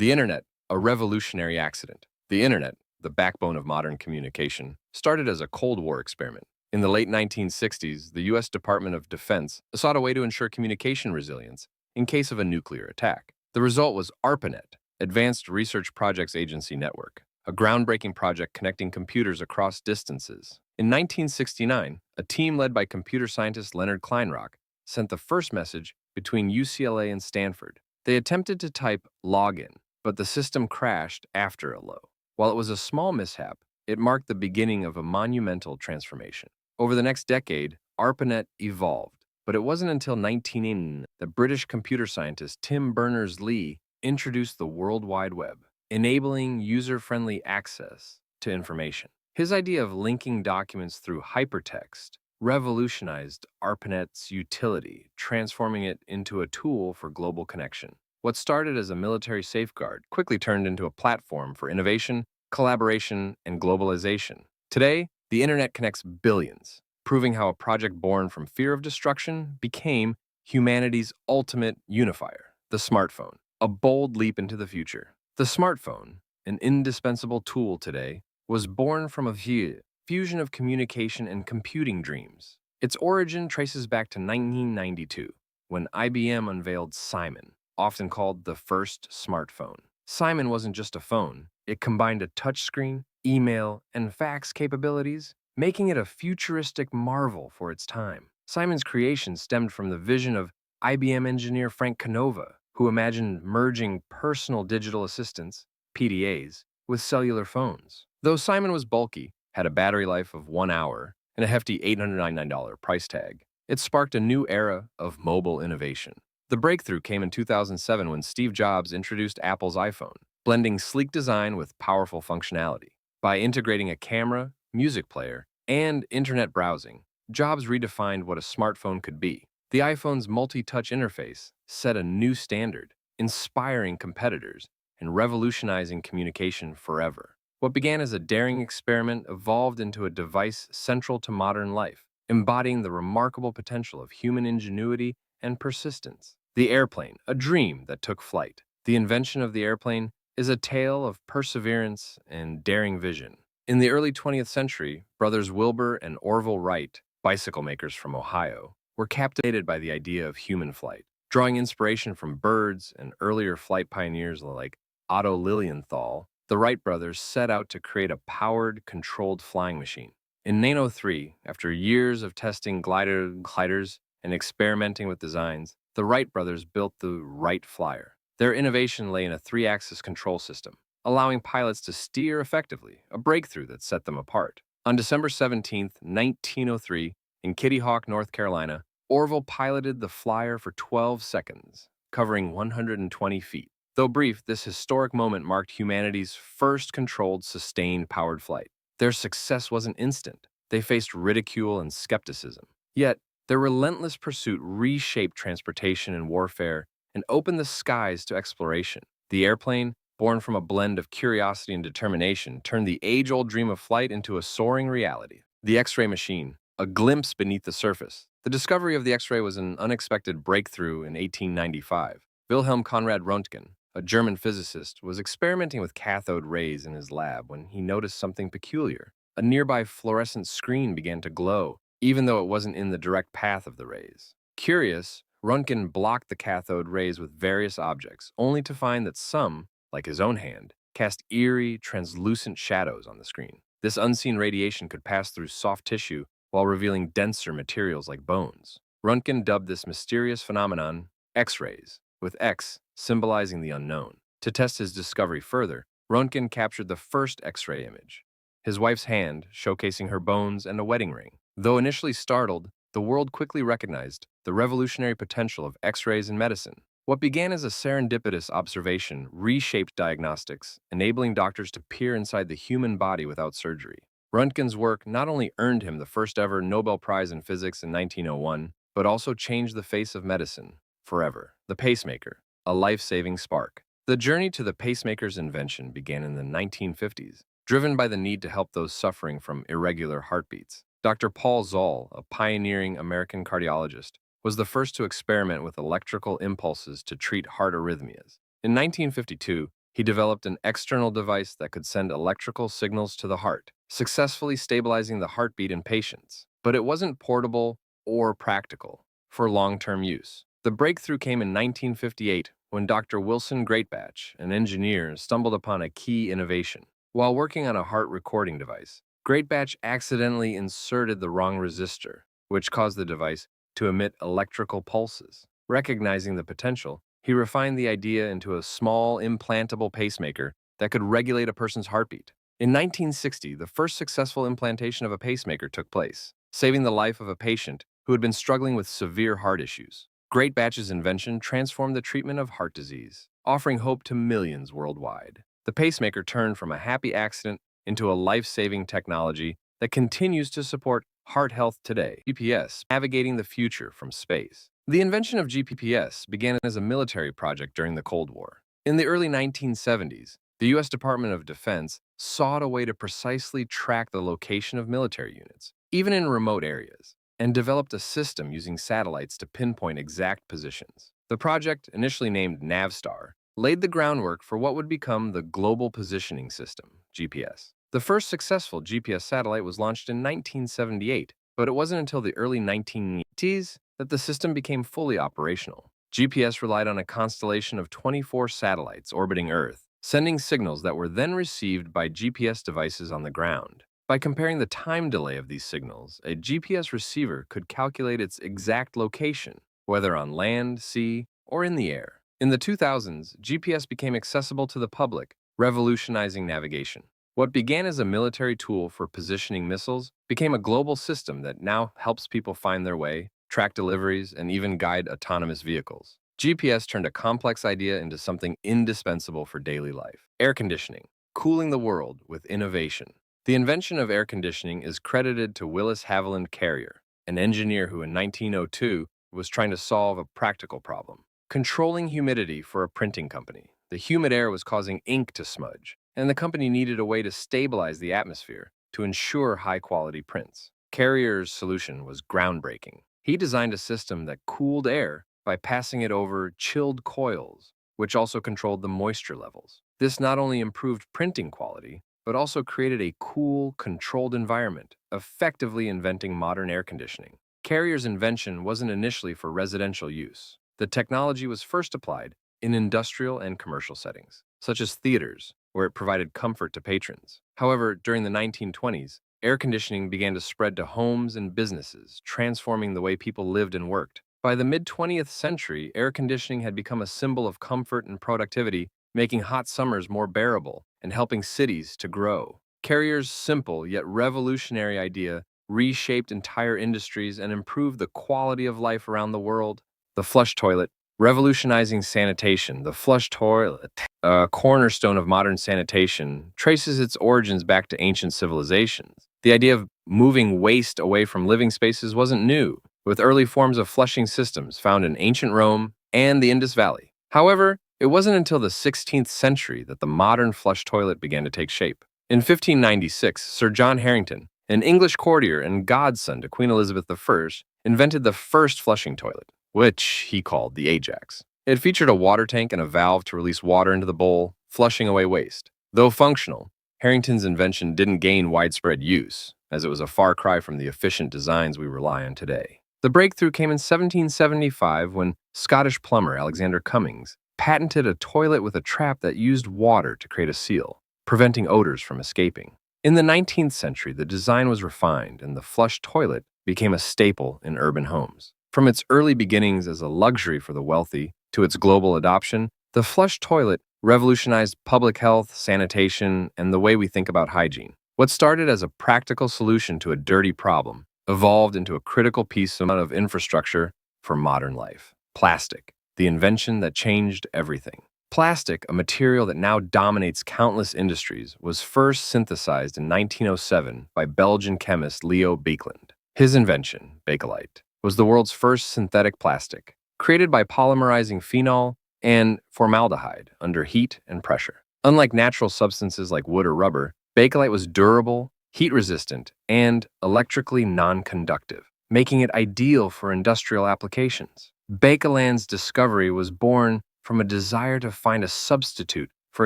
The Internet, a revolutionary accident. The Internet, the backbone of modern communication, started as a Cold War experiment. In the late 1960s, the U.S. Department of Defense sought a way to ensure communication resilience in case of a nuclear attack. The result was ARPANET, Advanced Research Projects Agency Network, a groundbreaking project connecting computers across distances. In 1969, a team led by computer scientist Leonard Kleinrock sent the first message between UCLA and Stanford. They attempted to type login, but the system crashed after a low. While it was a small mishap, it marked the beginning of a monumental transformation. Over the next decade, ARPANET evolved, but it wasn't until 1980 that British computer scientist Tim Berners-Lee introduced the World Wide Web, enabling user-friendly access to information. His idea of linking documents through hypertext revolutionized ARPANET's utility, transforming it into a tool for global connection. What started as a military safeguard quickly turned into a platform for innovation, collaboration, and globalization. Today, the Internet connects billions, proving how a project born from fear of destruction became humanity's ultimate unifier, the smartphone, a bold leap into the future. The smartphone, an indispensable tool today, was born from a fusion of communication and computing dreams. Its origin traces back to 1992, when IBM unveiled Simon, often called the first smartphone. Simon wasn't just a phone, it combined a touchscreen, email, and fax capabilities, making it a futuristic marvel for its time. Simon's creation stemmed from the vision of IBM engineer Frank Canova, who imagined merging personal digital assistants, PDAs, with cellular phones. Though Simon was bulky, had a battery life of 1 hour, and a hefty $899 price tag, it sparked a new era of mobile innovation. The breakthrough came in 2007 when Steve Jobs introduced Apple's iPhone, blending sleek design with powerful functionality. By integrating a camera, music player, and internet browsing, Jobs redefined what a smartphone could be. The iPhone's multi-touch interface set a new standard, inspiring competitors and revolutionizing communication forever. What began as a daring experiment evolved into a device central to modern life, embodying the remarkable potential of human ingenuity and persistence. The airplane, a dream that took flight. The invention of the airplane is a tale of perseverance and daring vision. In the early 20th century, brothers Wilbur and Orville Wright, bicycle makers from Ohio, were captivated by the idea of human flight. Drawing inspiration from birds and earlier flight pioneers like Otto Lilienthal, the Wright brothers set out to create a powered, controlled flying machine. In 1903, after years of testing gliders and experimenting with designs, the Wright brothers built the Wright Flyer. Their innovation lay in a 3-axis control system, allowing pilots to steer effectively, a breakthrough that set them apart. On December 17, 1903, in Kitty Hawk, North Carolina, Orville piloted the Flyer for 12 seconds, covering 120 feet. Though brief, this historic moment marked humanity's first controlled, sustained, powered flight. Their success wasn't instant. They faced ridicule and skepticism. Yet, their relentless pursuit reshaped transportation and warfare and opened the skies to exploration. The airplane, born from a blend of curiosity and determination, turned the age-old dream of flight into a soaring reality. The X-ray machine, a glimpse beneath the surface. The discovery of the X-ray was an unexpected breakthrough in 1895. Wilhelm Conrad Röntgen, a German physicist, was experimenting with cathode rays in his lab when he noticed something peculiar. A nearby fluorescent screen began to glow, even though it wasn't in the direct path of the rays. Curious, Röntgen blocked the cathode rays with various objects, only to find that some, like his own hand, cast eerie, translucent shadows on the screen. This unseen radiation could pass through soft tissue while revealing denser materials like bones. Röntgen dubbed this mysterious phenomenon X-rays, with X symbolizing the unknown. To test his discovery further, Röntgen captured the first X-ray image, his wife's hand showcasing her bones and a wedding ring. Though initially startled, the world quickly recognized the revolutionary potential of X-rays in medicine. What began as a serendipitous observation reshaped diagnostics, enabling doctors to peer inside the human body without surgery. Röntgen's work not only earned him the first ever Nobel Prize in Physics in 1901, but also changed the face of medicine forever. The pacemaker, a life-saving spark. The journey to the pacemaker's invention began in the 1950s, driven by the need to help those suffering from irregular heartbeats. Dr. Paul Zoll, a pioneering American cardiologist, was the first to experiment with electrical impulses to treat heart arrhythmias. In 1952, he developed an external device that could send electrical signals to the heart, successfully stabilizing the heartbeat in patients. But it wasn't portable or practical for long-term use. The breakthrough came in 1958 when Dr. Wilson Greatbatch, an engineer, stumbled upon a key innovation. While working on a heart recording device, Greatbatch accidentally inserted the wrong resistor, which caused the device to emit electrical pulses. Recognizing the potential, he refined the idea into a small, implantable pacemaker that could regulate a person's heartbeat. In 1960, the first successful implantation of a pacemaker took place, saving the life of a patient who had been struggling with severe heart issues. Greatbatch's invention transformed the treatment of heart disease, offering hope to millions worldwide. The pacemaker turned from a happy accident into a life-saving technology that continues to support heart health today. GPS, navigating the future from space. The invention of GPS began as a military project during the Cold War. In the early 1970s, the U.S. Department of Defense sought a way to precisely track the location of military units, even in remote areas, and developed a system using satellites to pinpoint exact positions. The project, initially named Navstar, laid the groundwork for what would become the Global Positioning System, GPS. The first successful GPS satellite was launched in 1978, but it wasn't until the early 1980s that the system became fully operational. GPS relied on a constellation of 24 satellites orbiting Earth, sending signals that were then received by GPS devices on the ground. By comparing the time delay of these signals, a GPS receiver could calculate its exact location, whether on land, sea, or in the air. In the 2000s, GPS became accessible to the public, revolutionizing navigation. What began as a military tool for positioning missiles became a global system that now helps people find their way, track deliveries, and even guide autonomous vehicles. GPS turned a complex idea into something indispensable for daily life. Air conditioning, cooling the world with innovation. The invention of air conditioning is credited to Willis Haviland Carrier, an engineer who in 1902 was trying to solve a practical problem. Controlling humidity for a printing company. The humid air was causing ink to smudge, and the company needed a way to stabilize the atmosphere to ensure high-quality prints. Carrier's solution was groundbreaking. He designed a system that cooled air by passing it over chilled coils, which also controlled the moisture levels. This not only improved printing quality, but also created a cool, controlled environment, effectively inventing modern air conditioning. Carrier's invention wasn't initially for residential use. The technology was first applied in industrial and commercial settings, such as theaters, where it provided comfort to patrons. However, during the 1920s, air conditioning began to spread to homes and businesses, transforming the way people lived and worked. By the mid-20th century, air conditioning had become a symbol of comfort and productivity, making hot summers more bearable and helping cities to grow. Carrier's simple yet revolutionary idea reshaped entire industries and improved the quality of life around the world. The flush toilet, revolutionizing sanitation. The flush toilet, a cornerstone of modern sanitation, traces its origins back to ancient civilizations. The idea of moving waste away from living spaces wasn't new, with early forms of flushing systems found in ancient Rome and the Indus Valley. However, it wasn't until the 16th century that the modern flush toilet began to take shape. In 1596, Sir John Harington, an English courtier and godson to Queen Elizabeth I, invented the first flushing toilet, which he called the Ajax. It featured a water tank and a valve to release water into the bowl, flushing away waste. Though functional, Harrington's invention didn't gain widespread use, as it was a far cry from the efficient designs we rely on today. The breakthrough came in 1775 when Scottish plumber Alexander Cummings patented a toilet with a trap that used water to create a seal, preventing odors from escaping. In the 19th century, the design was refined and the flush toilet became a staple in urban homes. From its early beginnings as a luxury for the wealthy to its global adoption, the flush toilet revolutionized public health, sanitation, and the way we think about hygiene. What started as a practical solution to a dirty problem evolved into a critical piece of infrastructure for modern life. Plastic, the invention that changed everything. Plastic, a material that now dominates countless industries, was first synthesized in 1907 by Belgian chemist Leo Baekeland. His invention, Bakelite, was the world's first synthetic plastic, created by polymerizing phenol and formaldehyde under heat and pressure. Unlike natural substances like wood or rubber, Bakelite was durable, heat-resistant, and electrically non-conductive, making it ideal for industrial applications. Baekeland's discovery was born from a desire to find a substitute for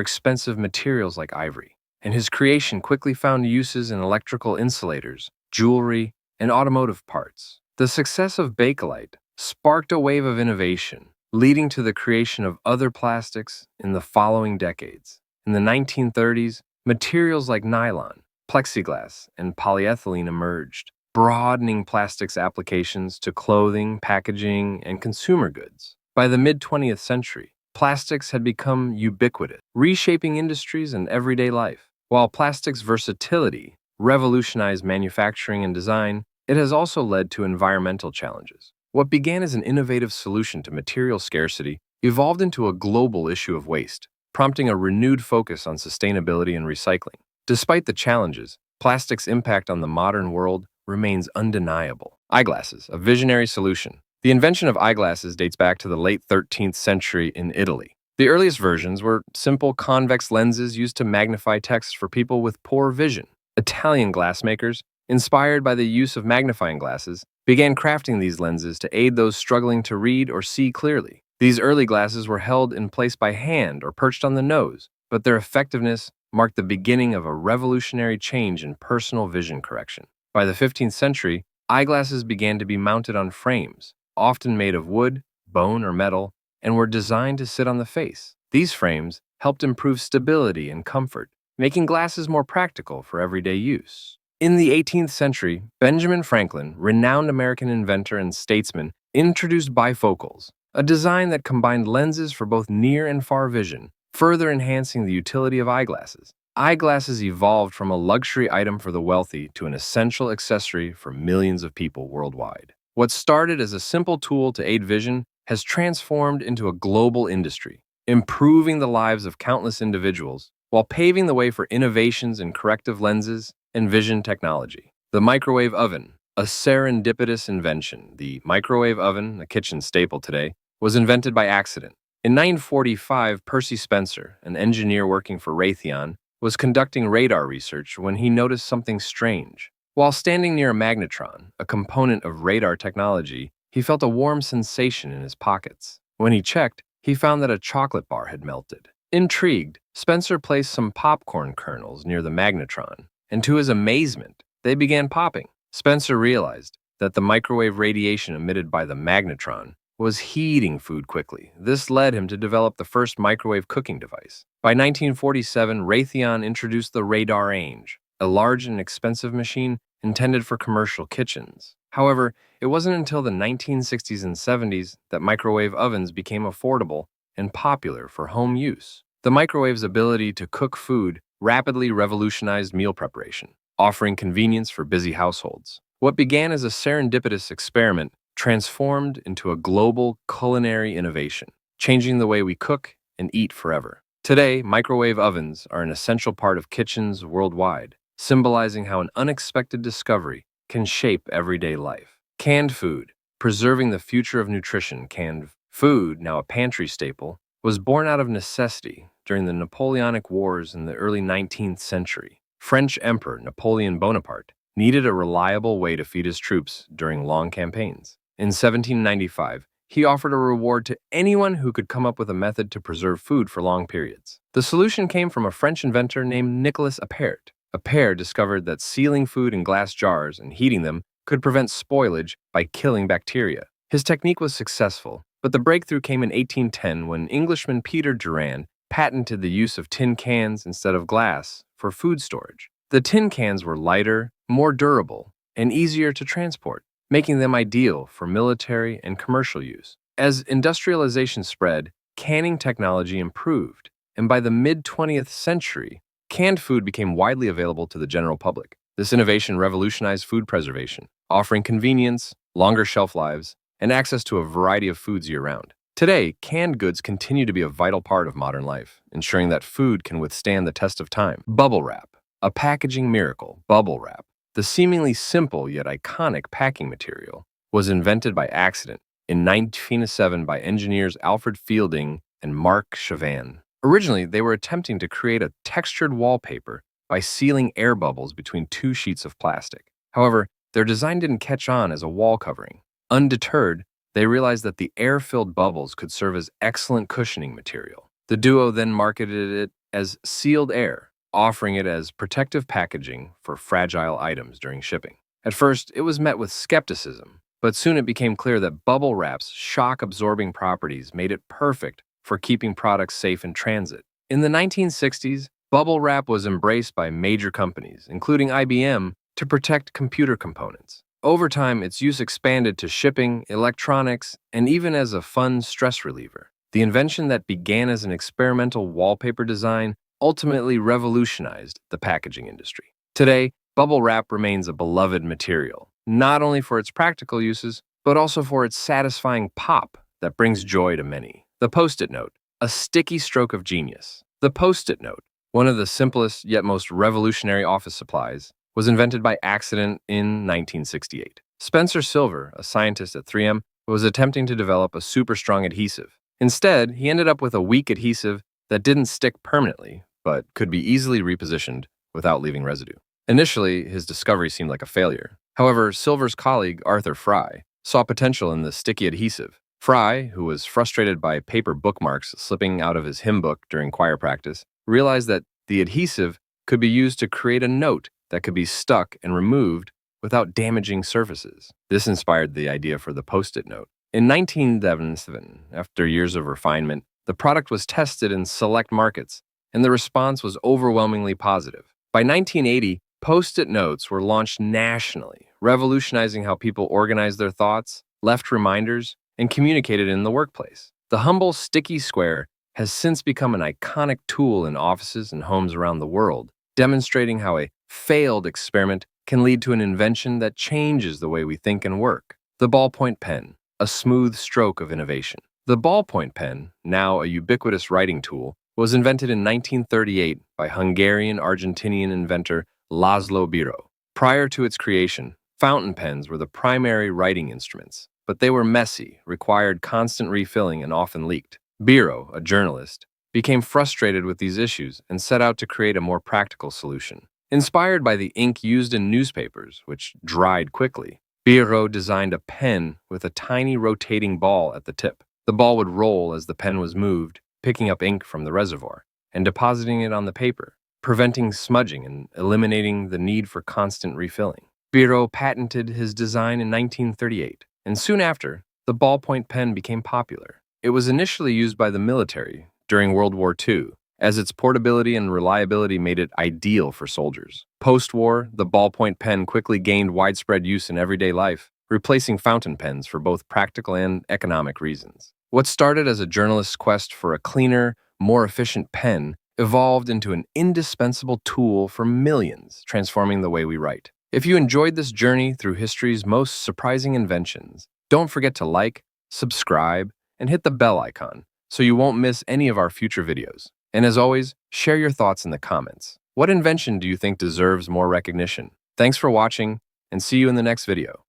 expensive materials like ivory, and his creation quickly found uses in electrical insulators, jewelry, and automotive parts. The success of Bakelite sparked a wave of innovation, leading to the creation of other plastics in the following decades. In the 1930s, materials like nylon, plexiglass, and polyethylene emerged, broadening plastics applications to clothing, packaging, and consumer goods. By the mid-20th century, plastics had become ubiquitous, reshaping industries and everyday life. While plastics' versatility revolutionized manufacturing and design, it has also led to environmental challenges. What began as an innovative solution to material scarcity evolved into a global issue of waste, prompting a renewed focus on sustainability and recycling. Despite the challenges, plastic's impact on the modern world remains undeniable. Eyeglasses, a visionary solution. The invention of eyeglasses dates back to the late 13th century in Italy. The earliest versions were simple convex lenses used to magnify text for people with poor vision. Italian glassmakers, inspired by the use of magnifying glasses, began crafting these lenses to aid those struggling to read or see clearly. These early glasses were held in place by hand or perched on the nose, but their effectiveness marked the beginning of a revolutionary change in personal vision correction. By the 15th century, eyeglasses began to be mounted on frames, often made of wood, bone, or metal, and were designed to sit on the face. These frames helped improve stability and comfort, making glasses more practical for everyday use. In the 18th century, Benjamin Franklin, renowned American inventor and statesman, introduced bifocals, a design that combined lenses for both near and far vision, further enhancing the utility of eyeglasses. Eyeglasses evolved from a luxury item for the wealthy to an essential accessory for millions of people worldwide. What started as a simple tool to aid vision has transformed into a global industry, improving the lives of countless individuals while paving the way for innovations in corrective lenses and vision technology. The microwave oven, a serendipitous invention. The microwave oven, a kitchen staple today, was invented by accident. In 1945, Percy Spencer, an engineer working for Raytheon, was conducting radar research when he noticed something strange. While standing near a magnetron, a component of radar technology, he felt a warm sensation in his pockets. When he checked, he found that a chocolate bar had melted. Intrigued, Spencer placed some popcorn kernels near the magnetron, and to his amazement, they began popping. Spencer realized that the microwave radiation emitted by the magnetron was heating food quickly. This led him to develop the first microwave cooking device. By 1947, Raytheon introduced the Radar Range, a large and expensive machine intended for commercial kitchens. However, it wasn't until the 1960s and 70s that microwave ovens became affordable and popular for home use. The microwave's ability to cook food rapidly revolutionized meal preparation, offering convenience for busy households. What began as a serendipitous experiment transformed into a global culinary innovation, changing the way we cook and eat forever. Today, microwave ovens are an essential part of kitchens worldwide, symbolizing how an unexpected discovery can shape everyday life. Canned food, preserving the future of nutrition. Canned food, now a pantry staple, was born out of necessity during the Napoleonic Wars in the early 19th century. French Emperor Napoleon Bonaparte needed a reliable way to feed his troops during long campaigns. In 1795, he offered a reward to anyone who could come up with a method to preserve food for long periods. The solution came from a French inventor named Nicolas Appert. Appert discovered that sealing food in glass jars and heating them could prevent spoilage by killing bacteria. His technique was successful, but the breakthrough came in 1810 when Englishman Peter Durand patented the use of tin cans instead of glass for food storage. The tin cans were lighter, more durable, and easier to transport, making them ideal for military and commercial use. As industrialization spread, canning technology improved, and by the mid-20th century, canned food became widely available to the general public. This innovation revolutionized food preservation, offering convenience, longer shelf lives, and access to a variety of foods year-round. Today, canned goods continue to be a vital part of modern life, ensuring that food can withstand the test of time. Bubble wrap, a packaging miracle. Bubble wrap, the seemingly simple yet iconic packing material, was invented by accident in 1907 by engineers Alfred Fielding and Mark Chavan. Originally, they were attempting to create a textured wallpaper by sealing air bubbles between two sheets of plastic. However, their design didn't catch on as a wall covering. Undeterred, they realized that the air-filled bubbles could serve as excellent cushioning material. The duo then marketed it as sealed air, offering it as protective packaging for fragile items during shipping. At first, it was met with skepticism, but soon it became clear that bubble wrap's shock-absorbing properties made it perfect for keeping products safe in transit. In the 1960s, bubble wrap was embraced by major companies, including IBM, to protect computer components. Over time, its use expanded to shipping, electronics, and even as a fun stress reliever. The invention that began as an experimental wallpaper design ultimately revolutionized the packaging industry. Today, bubble wrap remains a beloved material, not only for its practical uses, but also for its satisfying pop that brings joy to many. The Post-it note, a sticky stroke of genius. The Post-it note, one of the simplest yet most revolutionary office supplies, was invented by accident in 1968. Spencer Silver, a scientist at 3M, was attempting to develop a super strong adhesive. Instead, he ended up with a weak adhesive that didn't stick permanently, but could be easily repositioned without leaving residue. Initially, his discovery seemed like a failure. However, Silver's colleague, Arthur Fry, saw potential in the sticky adhesive. Fry, who was frustrated by paper bookmarks slipping out of his hymn book during choir practice, realized that the adhesive could be used to create a note that could be stuck and removed without damaging surfaces. This inspired the idea for the Post-it note. In 1977, after years of refinement, the product was tested in select markets, and the response was overwhelmingly positive. By 1980, Post-it notes were launched nationally, revolutionizing how people organized their thoughts, left reminders, and communicated in the workplace. The humble sticky square has since become an iconic tool in offices and homes around the world, demonstrating how a failed experiment can lead to an invention that changes the way we think and work. The ballpoint pen, a smooth stroke of innovation. The ballpoint pen, now a ubiquitous writing tool, was invented in 1938 by Hungarian-Argentinian inventor Laszlo Biro. Prior to its creation, fountain pens were the primary writing instruments, but they were messy, required constant refilling, and often leaked. Biro, a journalist, became frustrated with these issues and set out to create a more practical solution. Inspired by the ink used in newspapers, which dried quickly, Biro designed a pen with a tiny rotating ball at the tip. The ball would roll as the pen was moved, picking up ink from the reservoir and depositing it on the paper, preventing smudging and eliminating the need for constant refilling. Biro patented his design in 1938, and soon after, the ballpoint pen became popular. It was initially used by the military during World War II, as its portability and reliability made it ideal for soldiers. Post-war, the ballpoint pen quickly gained widespread use in everyday life, replacing fountain pens for both practical and economic reasons. What started as a journalist's quest for a cleaner, more efficient pen evolved into an indispensable tool for millions, transforming the way we write. If you enjoyed this journey through history's most surprising inventions, don't forget to like, subscribe, and hit the bell icon so you won't miss any of our future videos. And as always, share your thoughts in the comments. What invention do you think deserves more recognition? Thanks for watching, and see you in the next video.